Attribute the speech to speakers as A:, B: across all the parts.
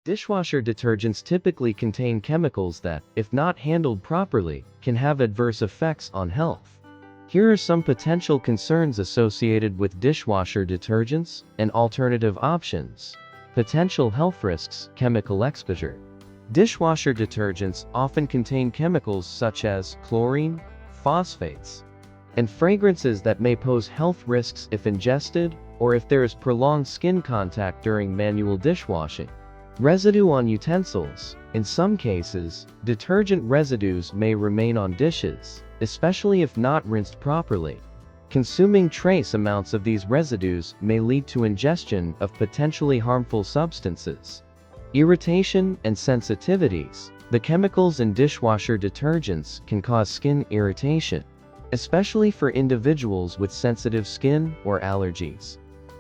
A: Dishwasher detergents typically contain chemicals that, if not handled properly, can have adverse effects on health. Here are some potential concerns associated with dishwasher detergents and alternative options. Potential health risks: chemical exposure. Dishwasher detergents often contain chemicals such as chlorine, phosphates, and fragrances that may pose health risks if ingested or if there is prolonged skin contact during manual dishwashing. Residue on utensils. In some cases, detergent residues may remain on dishes, especially if not rinsed properly. Consuming trace amounts of these residues may lead to ingestion of potentially harmful substances. Irritation and sensitivities. The chemicals in dishwasher detergents can cause skin irritation, especially for individuals with sensitive skin or allergies.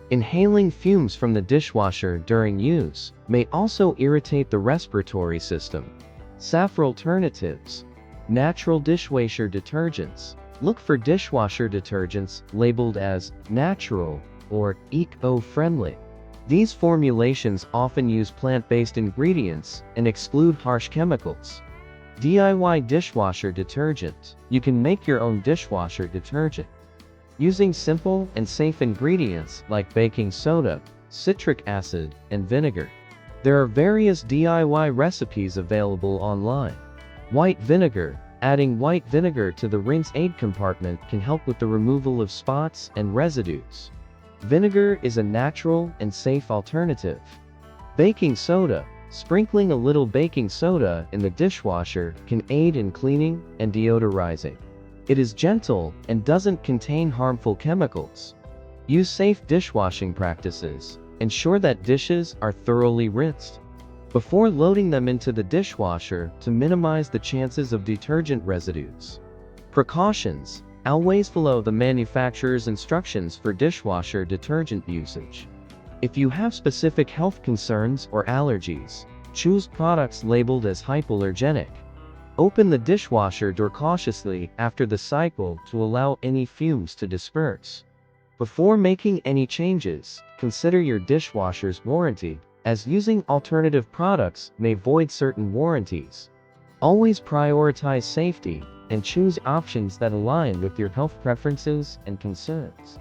A: Inhaling fumes from the dishwasher during use may also irritate the respiratory system. Safer alternatives. Natural dishwasher detergents. Look for dishwasher detergents labeled as natural or eco-friendly. These formulations often use plant-based ingredients and exclude harsh chemicals. DIY dishwasher detergent. You can make your own dishwasher detergent using simple and safe ingredients like baking soda, citric acid, and vinegar. There are various DIY recipes available online. White vinegar. Adding white vinegar to the rinse aid compartment can help with the removal of spots and residues. Vinegar is a natural and safe alternative. Baking soda. Sprinkling a little baking soda in the dishwasher can aid in cleaning and deodorizing. It is gentle and doesn't contain harmful chemicals. Use safe dishwashing practices. Ensure that dishes are thoroughly rinsed before loading them into the dishwasher to minimize the chances of detergent residues. Precautions. Always follow the manufacturer's instructions for dishwasher detergent usage. If you have specific health concerns or allergies, choose products labeled as hypoallergenic. Open the dishwasher door cautiously after the cycle to allow any fumes to disperse. Before making any changes, consider your dishwasher's warranty, as using alternative products may void certain warranties. Always prioritize safety and choose options that align with your health preferences and concerns.